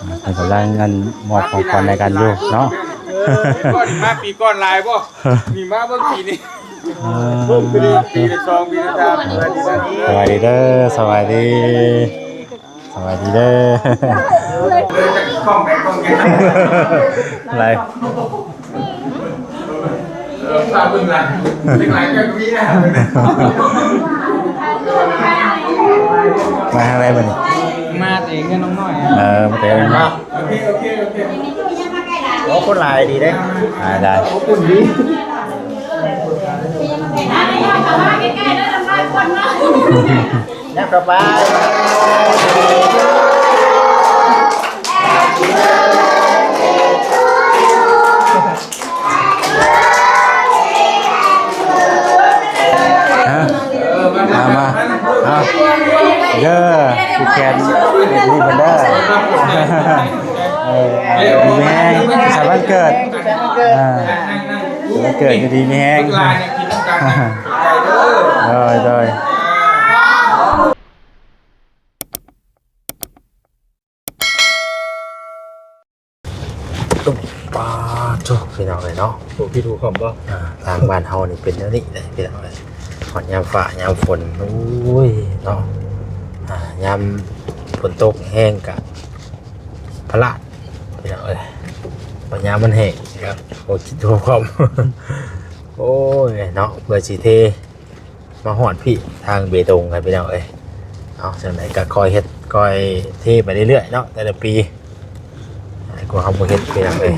เป็นกำลังเงินมอบของขวัญในการอยู่เนาะ ก้อนมาปีก้อนลายบ่มีมาเบิ่งปีนี้ปีละสองปีละสามสวัสดีเด้อสวัสดีสวัสดีเด้อ ข้องแบกข้องแก อะไร พาเบิ่งหลังเบิ่งหลังก็มีนะ มาทางไหนบ้างนี่ มาเองกันน้องน้อย มาเตะกันมา โอเค โอ้คนหลายดีได้ ได้ อุ่นดี ยักษ์กระบายมาเด้อผู้แคนดีบันเด้อดีแห้งสายวันเกิดวันเกิดจะดีไม่แห้ง ลายเนี่ยกินน้ำกันไก่เด้อ โดยตุ๊บปาจุกพี่น้องเลยเนาะ ถูกพี่ถูกผมป่ะ ทางบ้านเฮานี่เป็นแล้วนี่เลยพี่น้องเลยหอดยามฝ่ายามฝนโอ้ยเนาะยามฝนตกแห้งกะพลาดพี่น้องเลยปัญญามมันแห้งครับโอ้จิตตัวความ โอ้ยเนาะเพื่อสิเทมาหอดพี่ทางเบตงกันพี่น้องเอ้ยเอาจังไหนก็คอยเฮ็ดคอยเทไปเรื่อยๆเนาะแต่ละปีไอ้กูเฮาบ่เฮ็ดพี่น้องเอ้ย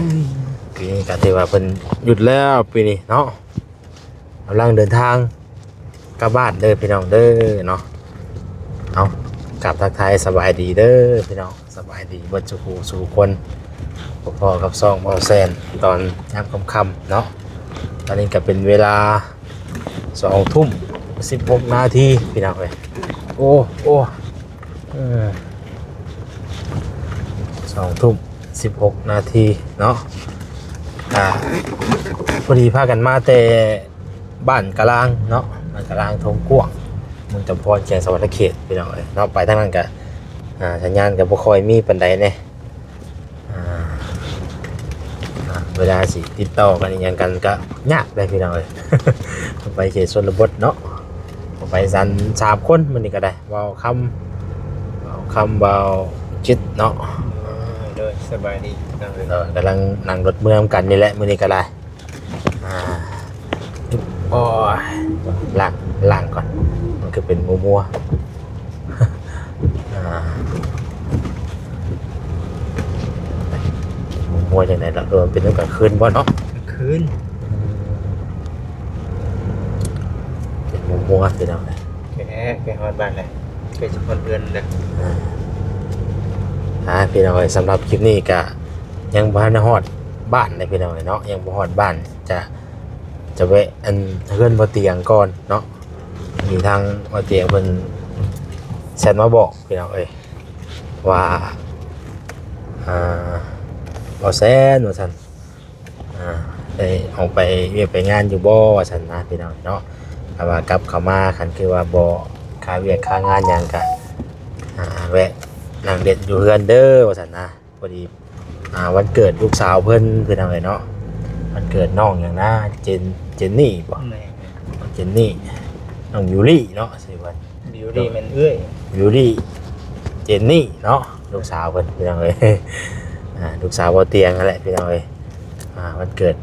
ปีนี้ก็ถือว่าเพิ่นหยุดแล้วปีนี้เนาะกำลังเดินทางกลับบ้านเด้อพี่น้องเด้อเนาะเอากลับทักทายสบายดีเด้อพี่น้องสบายดีเบิดสู่คนพอๆกับซองเบาแซนตอนยามค่ำๆเนาะตอนนี้ก็เป็นเวลา20:16 นาทีพี่น้องเอ้ยโอ้2:16 นาทีเนาะพอดีพากันมาแต่บ้านกะลางเนาะบ้านกะลางทงกวางเมืองจำพรแขวงสวรรณเขตพี่น้องเอ้ยเนาะไปทางนั้นก็สัญญาณก็บ่ค่อยมีปานใดแน่เวลาสิติดต่อกันอีกอย่างกันก็ยากเลยพี่น้องเอ้ย ไปเขตชนบทเนาะไปสัน3 คนมันนี่ก็ได้เว้าคำเว้าจิตเนาะ โดยสบายดีนั่งเลย กำลังนั่งรถเมืองกันนี่แหละมื้อนี้ก็ได้โอ้ยล้างก่อนมันคือเป็นมัวมัวจังได๋ล่ะเป็นตั้งแต่คืนบ่เนาะ คืน เป็นมัวพี่น้องเลย แกฮอดบ้านเลยแกจะคนเดือนเลย พี่น้องสำหรับคลิปนี้ก็ยังบ่ทันฮอดบ้านเลยพี่น้องเนาะยังบ่ฮอดบ้านจะแวะอันเฮือนบ่เตียงก่อนเนาะมีทางบ่เตียงเพิ่นแชทมาบอกพี่น้องว่าบ่แซนว่าซั่นได้ออกไปเวียกไปงานอยู่บ่ว่าซั่นนะพี่น้องเนาะถ้าว่ากลับเข้ามาคันคือว่าบ่ค่าเวียกค่างานหยังก็แวะนั่งเด็ดอยู่เฮือนเด้อว่าซั่นนะพอดีวันเกิดลูกสาวเพิ่นน้องเนาะวันเกิดน้องหยังนะเจนนี่บ่เจนนี่น้องยูริเนาะสิวัน บิวตี้มันเอื้อย ยูริเจนนี่เนาะลูกสาวเพิ่นพี่น้องลูกสาวบ่เตียงนั่นแหละพี่น้องวันเกิด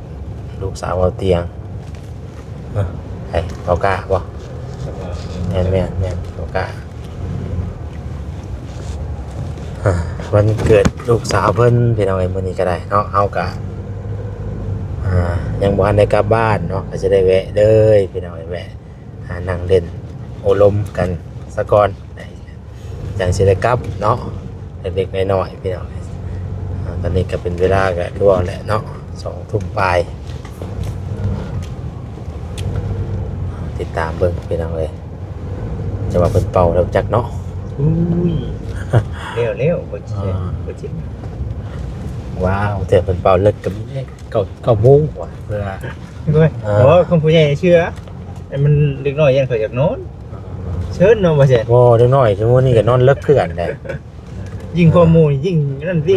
ลูกสาวบ่เตียงไอ้บ่กล้าบ่แม่นบ่กล้าวันเกิดลูกสาวเพิ่นพี่น้องมื้อนี้ก็ได้เนาะเฮาก็ยังบ่ทันได้กลับบ้านเนาะก็จะได้แวะเด้อพี่น้องแวะนั่งเล่นโอลมกันซะก่อนจังสิได้กลับเนาะเด็กๆน้อยๆพี่น้องตอนนี้ก็เป็นเวลาก็ร่วงแหละเนาะ20:00 ปลายติดตามเบิ่งพี่น้องจะว่าเพิ่นเป่าแล้วจักเนาะ อุ้ยเร็วบ่จิต ว้าวแต่เพิ่นเป่าเลิกกับ9 โมงกว่าเพื่อ ด้วยโอ้คนผู้ใหญ่เชื่อไอ้มันเล็กน้อยยังเขาอยากนอนเชิญเนาะบ่ใช่ โอ้เด็กน้อยชั่วโมงนี้ก็นอนเลิกคือกันได้ ยิ่งข้อมูลยิ่งนั่นสิ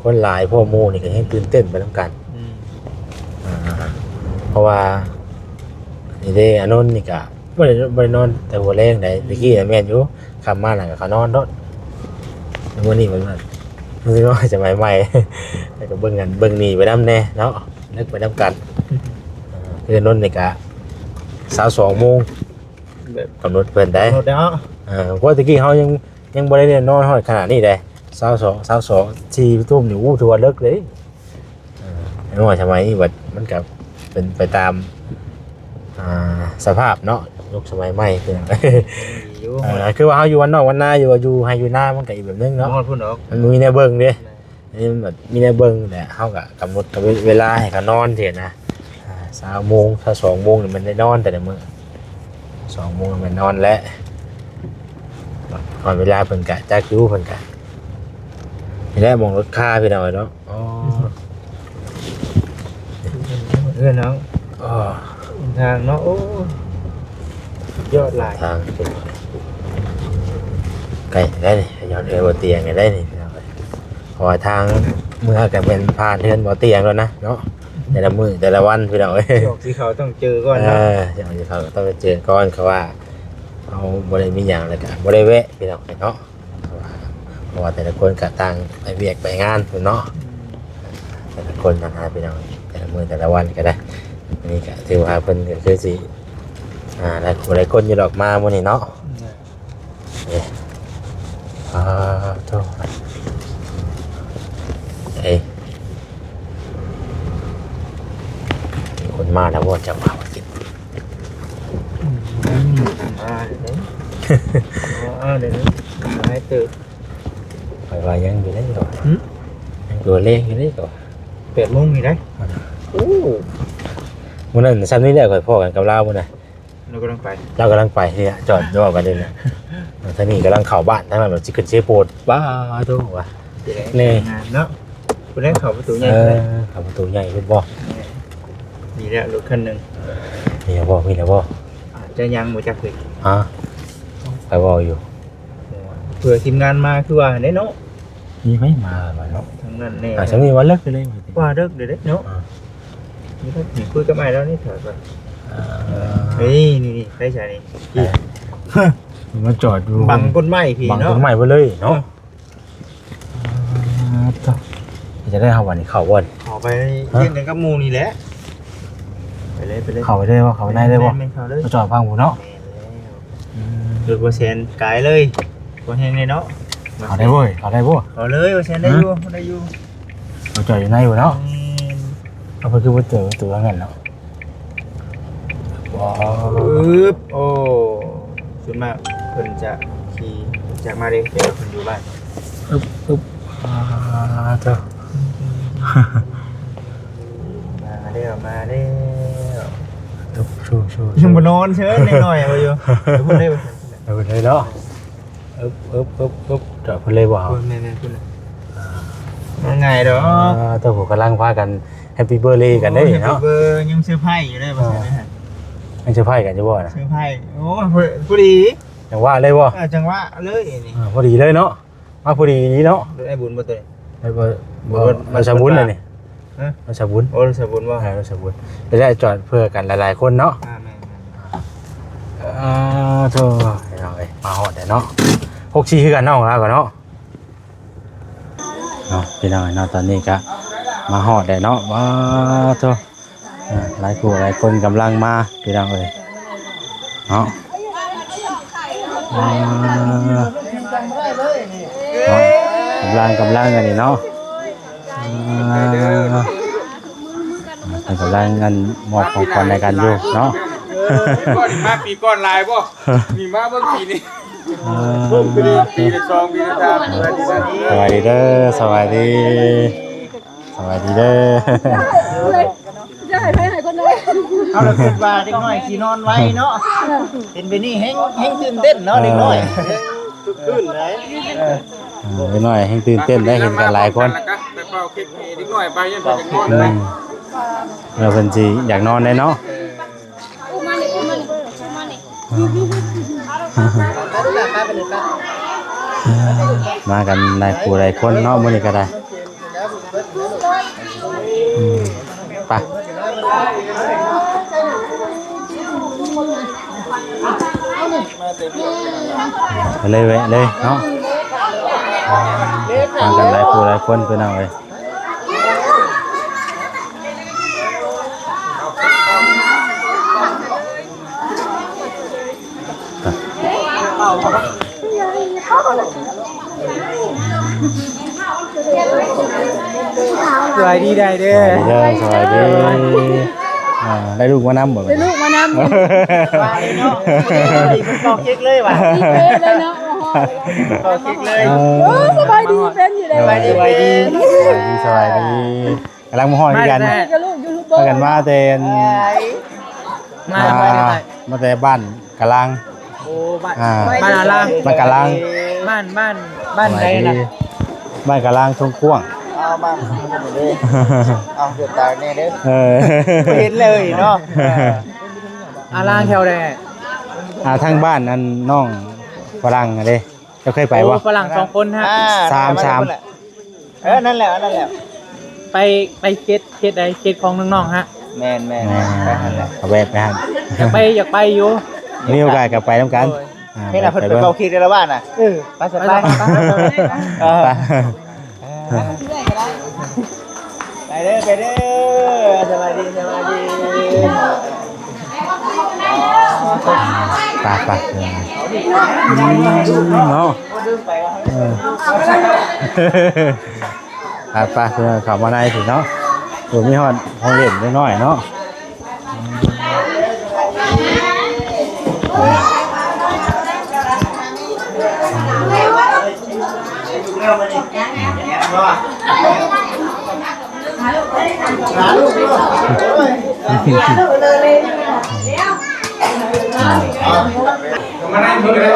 คนหลายพ่อโมนี่ก็ให้ตื่นเต้นไปน้ำกันเพราะว่านี่เด้อานนท์นี่ก็บ่ได้นอนแต่หัวแรงได้ตะกี้แม่นอยู่คำมาน่ะก็เขานอนเนาะมื้อนี้มันว่าจะใหม่ๆแล้วก็เบิ่งกันเบิ่งนี่ไปนำแน่เนาะนึกไปนำกันคือนนท์นี่ก็22:00 นแบบ กำหนดเพิ่นได้ หมดแล้ว เพราะตะกี้เฮายังบ่ได้นอนฮอดขนาดนี้ได้22 4 ทุ่มนี่ถือว่าเลิกเลยไม่ว่าทำไมบัดมันก็เป็นไปตามสภาพเนาะยุคสมัยใหม่คือ อยู่ คือว่าเฮาอยู่วันนอกวันนาอยู่ให้อยู่หน้ามันก็อีกแบบนึง เนาะ เนาะ พูดออก มันมีแนวเบิ่งเด้อันนี้มันแบบมีแนวเบิ่งแหละเฮาก็กำหนดเวลาให้เขานอนเถิดนะ20:00 นถ้า2:00 นนี่มันได้นอนแต่ละมื้อ2:00 นมันนอนแล้วก่อนเวลาเพิ่นก็จักอยู่เพิ่นก็นี่แหละมองรถค่าพี่น้อยเนาะอ๋อ เพื่อนน้อง อ๋อ ทางเนาะโอ้ยอดหลาย ทางไกลได้นี่ย้อนเรือบ่เตียงไงได้นี่พี่น้องเพราะว่าทางเมื่อก็เป็นผ่านเทือนบ่เตียงแล้วนะเนาะแต่ละมื้อแต่ละวันพี่น้องเอ้ย จอกที่เขาต้องเจอก่อนเนาะ อย่างที่เขาต้องไปเจอก่อนเขาว่าเขาบ่ได้มีหยังเลยก็บ่ได้แวะพี่น้องเนาะเพราะว่าแต่ละคนก็ต่างไปเวียกไปงานเนาะแต่ละคนต่างหาพี่น้องแต่ละมื้อแต่ละวันก็ได้อันนี้ก็ถือว่าเพิ่นก็คือสิหลายคนอยู่ดอกมามื้อนี้เนาะโทษมีคนมาแล้วว่าจะมากิน เดี๋ยวนี้ให้ตื่น ไปว่ายังอยู่ได้ก่อนยังตัวเลขอยู่ได้ก่อน 8 โมงนี่ได้โอ้ มื้อนั้นซ้ำนี้แหละข่อยพ่อกันกับเรามื้อน่ะ เราก็ต้องไป เรากำลังไปเนี่ยจอดย่อกันเลยนะท่านี่กำลังเข้าบ้านทั้งนั้นเราสิขึ้นเชโปดบ้าโตว่ะ นี่งานเนาะคุณได้เข้าประตูใหญ่เลย เข้าประตูใหญ่ขึ้นบ่ นี่แหละรถคันหนึ่ง มีแล้วบ่มีแล้วบ่ อาจจะยังบ่จักเลย ไปบ่อยู่ เผื่อทีมงานมาคือว่าได้เนาะ มีไหมมาเนาะ ทั้งนั้นแน่ ฉันมีวันเลิกไปเลย ว่าเลิกเดี๋ยวเนาะนี่ก็นี่คุยกับไอ้แล้วนี่เถิดไปเฮ้ยนี่ใช่ใช่นี่ มาจอดอยู่ บังก้นไม้พี่ บัง เนาะ ต้นไม้ไปเลยเนาะจะได้เข้าวันนี้เข้าวัน ขอไปเล่นกันกับหมู่นี่แหละไปเลย เข้าไปได้บ่เข้าไปได้บ่ ไม่เข้าเลย มาจอดฟังผมเนาะ หลุด%กายเลยบ่แฮงเลยเนาะ เข้าได้บ่เข้าได้บ่ เอาเลย%ได้อยู่ได้อยู่ มาจอดอยู่ในอยู่เนาะเอาไปคือว่าเจอตัวงั้นเนาะว้าว โอ้ส่วนมากเพิ่นจะขี่จากมาเด้เดี๋ยวเพิ่นอยู่บ้าน อึ๊บเจ้า มาเด้อมาเด้อ ชูยังบ่นอนเชิญหน่อยๆเอาอยู่เดี๋ยวเพิ่นได้ เอาไปเลยเนาะอึ๊บจอดเพิ่นเลยบ่ เพิ่นแม่นๆเพิ่นมันง่ายดอก เจ้าผมกำลังพากันแฮปปี้เบอร์รี่กันได้เนาะ เบอร์ยังเสื้อผ้าอยู่ได้บ่ใช่ฮะ ไม่ใช่ไพ่กันจะบ่นะ เสื้อผ้าโอ้พอดี อย่างว่าเลยบ่ จังหวะเลยนี่ พอดีเลยเนาะมาพอดีนี้เนาะ ไอ้บุญบ่ตัวนี้ ไอ้บ่มาชาบุญเลยนี่ ฮะ มาชาบุญ โอ้สบุญบ่ มาชาบุญจะได้จอดเพื่อกันหลายๆคนเนาะ แม่ โธ่เอาไปมาฮอดได้เนาะ64คือกันเนาะแล้วก็เนาะพี่น้องเนาะตอนนี้ก็มาฮอดได้เนาะว้าโธ่หลายผู้หลายคนกำลังมาพี่น้องเอ้ยเนาะกำลังกันนี่เนาะกำลังกันมอบของขวัญในการอยู่เนาะ มาปีก่อนลายบ่มีมาเบิ่งปีนี้ปีละ2ปีละ3 สวัสดีเด้อสวัสดีเด้อ จะให้ไปไหนคนเลย เอาละคิดว่าเด็กน้อยสินอนไว้เนาะเป็นไปนี่แฮงตื่นเต้นเนาะเด็กน้อยขึ้นเลย ไปหน่อยให้ตื่นเต้นได้เห็นกันหลายคน ไปเป่าเค้กเด็กน้อยไปยันไปจังนอนเลย เราเป็นจีอยากนอนได้เนาะ อูมานี่อูมานี่อูมานี่ ไปดูหลังไปเลยป้า มากันหลายผู้หลายคนเนาะมื้อนี้ก็ได้ไปเลยแวะเลยเนาะมากันหลายผู้หลายคนพี่น้องเอ้ยสวัสดีได้เด้อ สวัสดีได้ลูกมานำบ่ ได้ลูกมานำ ไปเนาะมันบอกเค้กเลยว่ะ ดีเป็นเลยเนาะ บอกเค้กเลย สบายดีเป็นอยู่เลย สบายดี สวัสดีกำลังมาฮอดกัน กับลูกยูทูบเบอ มา ร์ กันมาแต่ มาแต่บ้านกะลัง โอ้บ้าน บ้านอะไรบ้านกะลัง บ้านใดน่ะ บ้านกะลังทงพ่วง เอาบ้านเลยเอาเดือดตายแน่เด้อ เห็นเลยเนาะ อาล่างแถวใด ทางบ้านนั่นน้องฝรั่งเด้จะเคยไปบ่ ฝรั่ง2คนฮะ สาม นั่นแหละไปเขตใดเขตของน้องๆฮะแม่นไปหั่นแหละ เอาแวะไปหั่น อยากไปอยู่ มีโอกาสกลับไปนํกัน เฮ็ดน่ะเพิ่นไปเป่าเค้กในละบ้านน่ะไปสบายไปเด้อสบายดีไปเนาะไปเข้ามาในสิเนาะมีฮอดห้องเล่นน้อยๆเนาะมานั่งดูเลย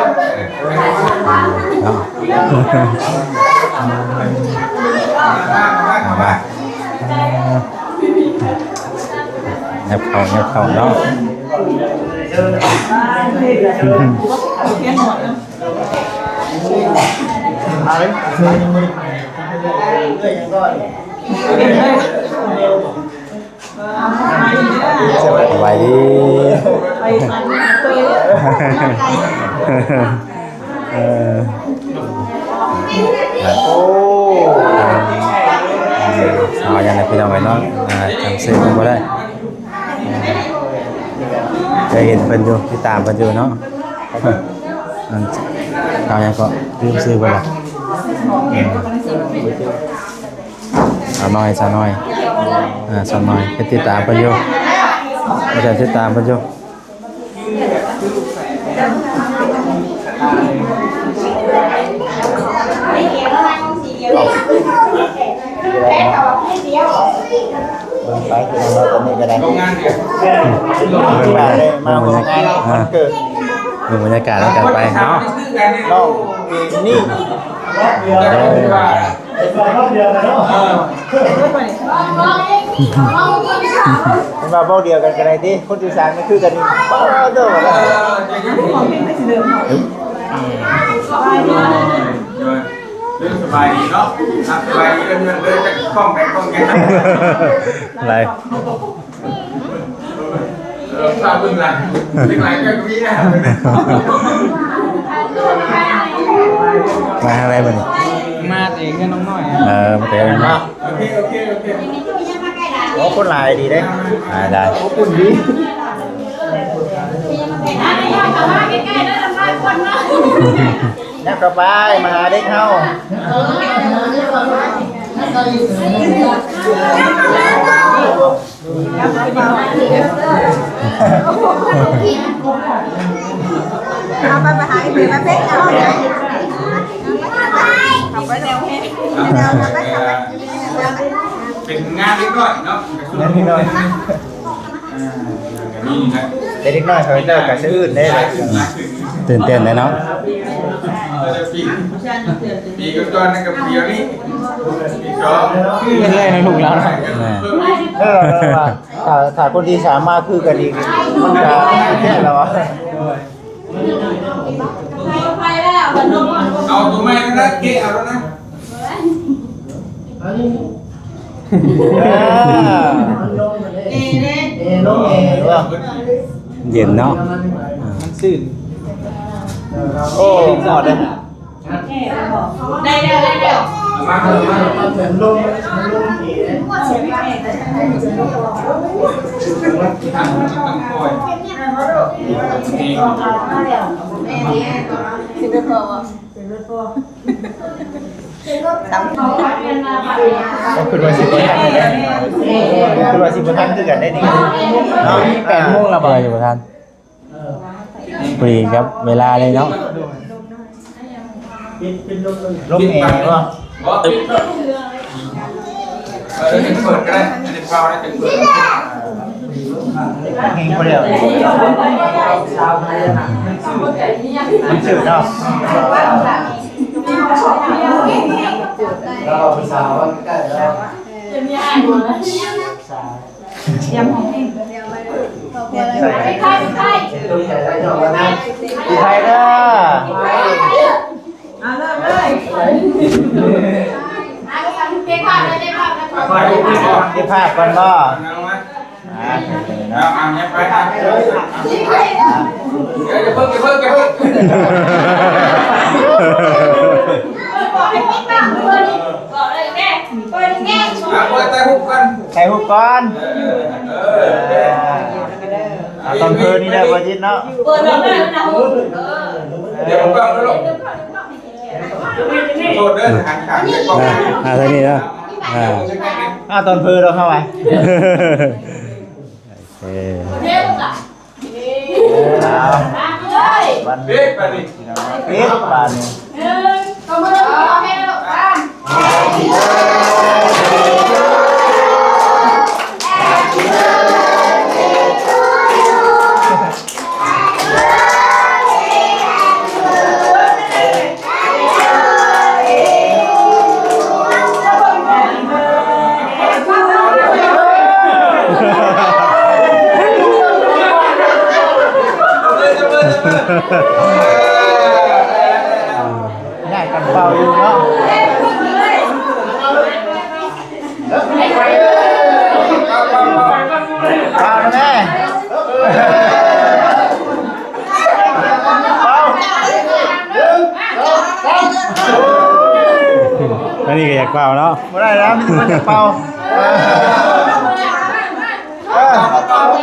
เงียบเขาเนาะสบายดีเอาอย่างไรพี่น้องไว้เนาะจำซื้อมันก็ได้เคยเห็นเพิ่นอยู่ที่ตามเพิ่นอยู่เนาะเอาอย่างก็ลืมซื้อไปละสาวน้อยสาวน้อยไปติดตามเพิ่นอยู่อาจารย์ติดตามเพิ่นอยู่ไปคือเราตอนนี้ก็ได้ โรงงานเนี่ย มาบรรยากาศวันเกิด ดูบรรยากาศแล้วกันไปเนาะ น้องนี่เป็นมาเบ้าเดียวกันกันไรดิคนที่สามนี่คือกันบ้าเด้อกันเรื่องสบายดีเนาะสบายดีเรื่องเรื่องจะคล่องแคล่องแคล่ว อะไร ทราบเรื่องอะไรเรื่องอะไรก็มีนะ มาอะไรบ้างนี่ มาเองกับน้องน้อย มาเตะกันเนาะ โอเค โอ้คนหลายดีได้ ได้ โอ้คุณดีเนี่ยกลับไปมาหาเด็กเฮาเอาไปหาไอ้เพื่อนมาเพ็กเอาเลยขับไปแนวเฮ็ดแนวไปเป็นงานนิดหน่อยเนาะ นั่นนี่หน่อย นี่นะ เด็กน้อยเขาเจอกับชื่ออื่นได้เลย ตื่นเต้นเลยเนาะ ปีก่อนนั่นกับปีนี้ปีจอ เป็นไรนะลูกแล้วนะถ้าคนที่สามมาคือกันอีกมันจะแค่แล้วอ่ะ เอา เอาตัวใหม่แล้วนะเก๊เอาแล้วนะ เย็นเนาะ มันซื่นโอ้หมดเลย ได้เดี๋ยว มาคือว่าสิบทันคือว่าสิบทันคือกันได้ดีเนาะ8 โมงละบ่ อยู่ท่านปรีครับเวลาเลยเนาะ ลมแอร์ป่ะ ตึ๊บจะเปิดก็ได้จะเป่าได้จะเปิด เฮงพอดีมันชื่อเนาะเราภาษาว่าใกล้แล้วไปไทยเด้อ เอาเริ่มเลย ที่ภาพก่อนบ่ เอาเนี่ยไปเดี๋ยวเพิ่ง บอกให้พี่ตั้งเปิดบอกเลยแม่เปิดแง่ เปิดแต่หุบกัน ใส่หุบก่อนตอนคืนนี่ได้บ่จิตเนาะ เปิดแบบนั้นนะฮู้ เดี๋ยวผมก็แล้วลูกโทษเด้อหันขาไปกล้อง ทางนี้เนาะตอนคืนเราเข้าไป โอเค เท่ล่ะเลย วัน เด็กไปดิ ปิดบ้านนี่ ก็มาเลยเอาแม่ลูกอ่ะ ง่ายกันเบาอยู่เนาะเบานะแม่อันนี้ก็อยากเปล่าเนาะ ไม่ได้แล้วมันจะเบา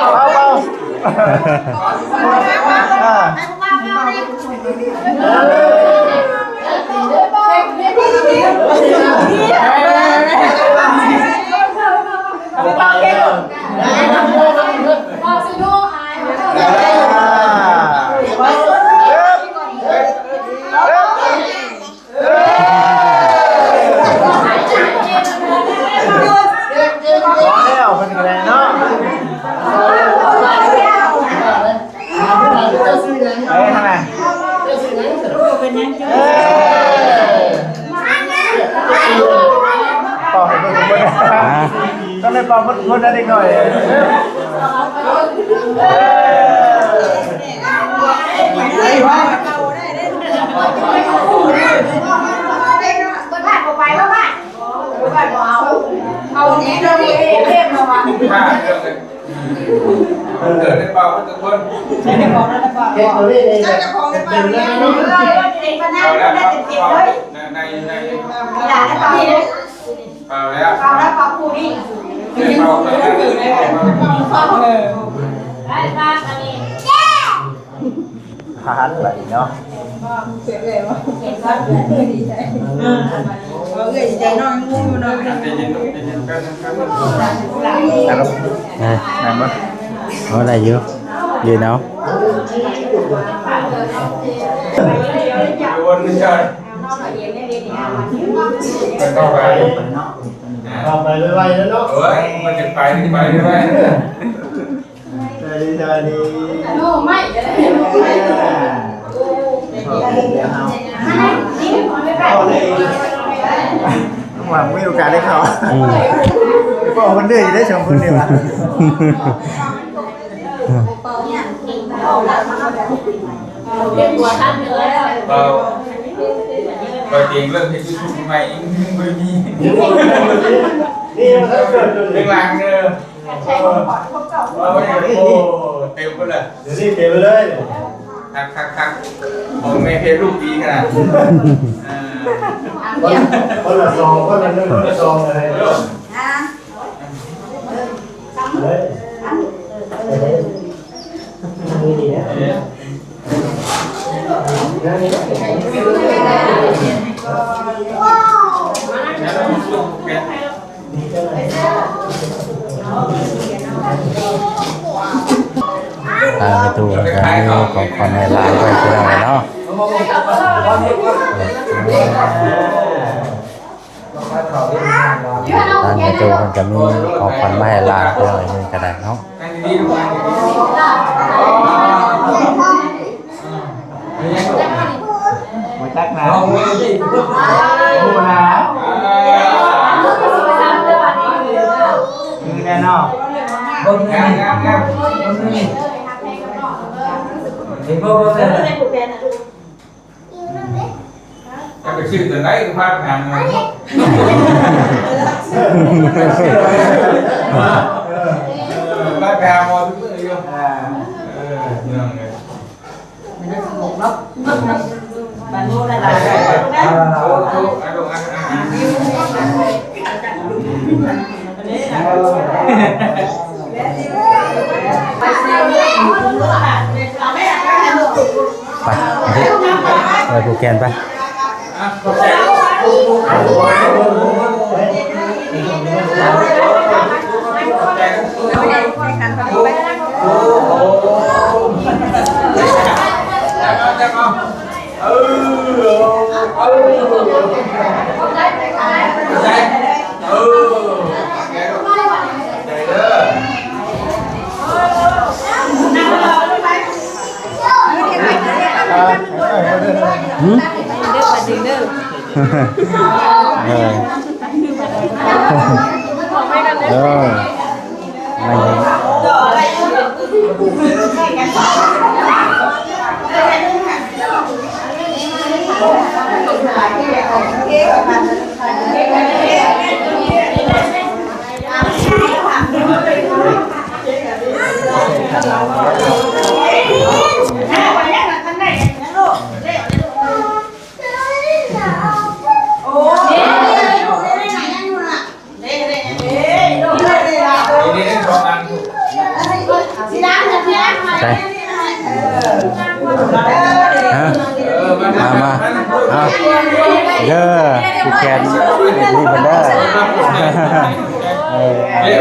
เบาแล้วเป็นไงเนาะเอ้ยทำไมเป่าให้คนคนต้องเลยเป่าคนนั้นอีกหน่อยเอาเนี้ยเราเรียบมาว่า เกิดในเป่าทุกคน จะของได้ป่ะเนี่ยเป็นปัญหา เอาแล้ว ได้ เป่า เจ็บเลย ใน อย่าได้ป่ะนี่ เป่าแล้ว ป่าแล้วป่าผู้นี่ เป่าแล้วตื่นได้ ได้ป่ะอันนี้ พาหันไหลเนาะ เจ็บเลยวะเจ็บครับดีใจเอาเกยใจน้อยงูน้อย ใจเย็นลูกใจเย็นกันนะครับ ไหนมั้ง เอาอะไรอยู่ยืนเอา วนเฉยไปเข้าไป เอาไปไวๆแล้วเนาะ เฮ้ยมันจะไปไป ใจดี โน่ไม่จะได้ไม่เอาเลยหวังไม่มีโอกาสได้เข้าบอกคนเดือดได้ชมคนเดียว เรียกตัวท่านเลย เป่า ปิดเองเริ่มเห็นยูทูบใหม่เองไม่มี นี่มันเกิดอยู่ เรื่องรางเนอะ ใช้ของก่อนพวกเก่า โอ้เต็มไปเลย เดี๋ยวนี้เก็บไปเลย คักผมไม่เพลลูกดีขนาด คนละซองคนละ1คนละซองอะไร อ่ะ เฮ้ยนี่นะไปดูกันของคนในร้านไปที่ไหนเนาะร้านในตู้มันจะมีของขวัญมาให้ร้านไปหน่อยนึงก็ได้เนาะ มาจักนะดูนะคือแน่นอนบนงานเห็นบ่บ่ได้ ถ้าไปชื่อตัวไหนก็พาไปหาเงินพาไปหาหมอทุกเมื่ออยู่เรื่องเลย บ้านโน้นอะไร ไปเที่ยวนี่คุณก็ขาดเราไม่อยากได้หรอก ไปผูกแกนไป มาเด้อผูกแขนดีมันเด้อ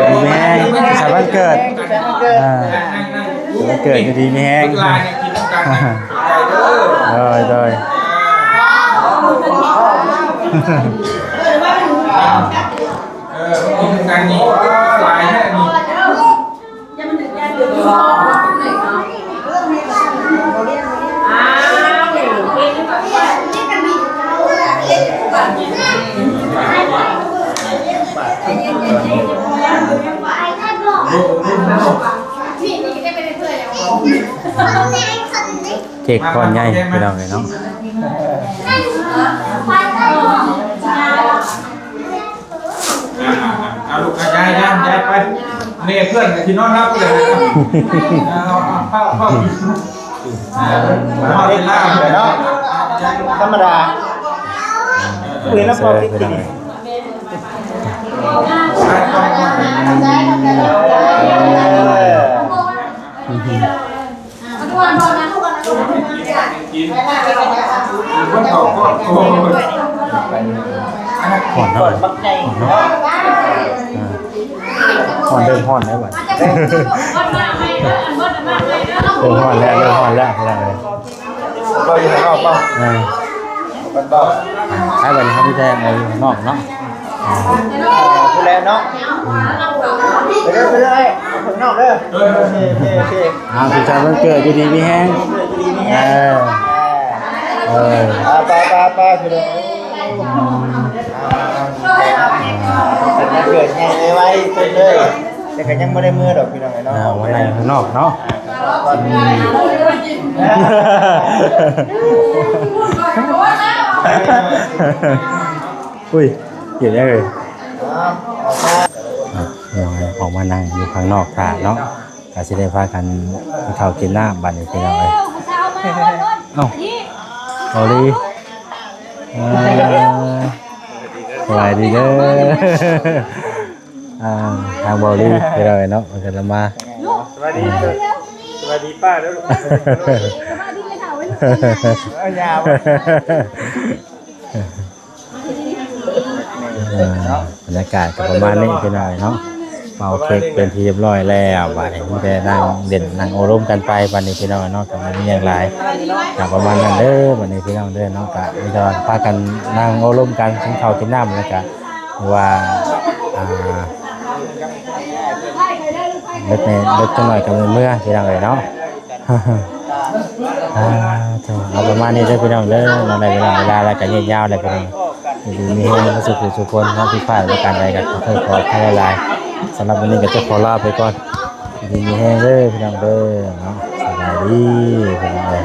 ดีแห้งสายวันเกิดวันเกิดอยู่ดีแห้งโดยการนี้หลายแค่นี้เค้กก้อนใหญ่ไปลองเลยเนาะ เอาลูกย้ายไปเนี่ยเพื่อนที่นอนรับเลยเอาเข้าเป็นล่าเลยเนาะ ธรรมดาคุยแล้วพอคิดดีห่อนเท่าไหร่ห่อนเดินห่อนได้ไหมเดินห่อนแล้วอะไร เราอยู่ข้างนอกเปล่ามันบอก ให้วันนี้เขาไม่แจ้งเลยนอกเนาะ ดูแลเนาะไปเลยข้างนอกเด้อโอเคสุดท้ายวันเกิดอยู่ดีมีแห้งไปคือเลยเกิดไงเลยไว้ต้นเลยแต่ก็ยังไม่ได้มือดอกพี่น้องเนาะ วันไหนข้างนอกเนาะ อุ้ยเกี่ยวยังเลยออกมานั่งอยู่ข้างนอกถ่าเนาะก็สิได้พากันกินข้าวกินน้ำบัดนี้พี่น้องเอ้ยเอ้าเอาดีสบายดีเด้อทางเบาลีพี่น้องเอ้ยเนาะมันกันละมา สวัสดีสวัสดีป้าด้วยเอายาว บรรยากาศก็ประมาณนี้พี่น้องเนาะเป่าเค้กเป็นที่เรียบร้อยแล้วบัดนี้มีแต่นั่งเด่นนั่งโอารมณ์กันไปบัดนี้พี่น้องเนาะก็มันมีอย่างไรก็ประมาณนั้นเด้อบัดนี้พี่น้องเด้อเนาะก็มีแต่พากันนั่งโอารมณ์กันกินข้าวกินน้ำแล้วก็ว่าเล็กจังหน่อยกับเมื่อพี่น้องเลยเนาะเอาประมาณนี้เด้อพี่น้องเด้อเราได้เวลาแล้วก็ยืดยาวเลยพี่น้องดีมีให้มาสุขสุขคนนะพี่ฝ่ายในการใดกันขอแค่ลายสำหรับวันนี้ก็จะขอลาไปก่อนดีมีให้เด้อพี่น้องเด้อเนาะสบายดีพี่น้องเลย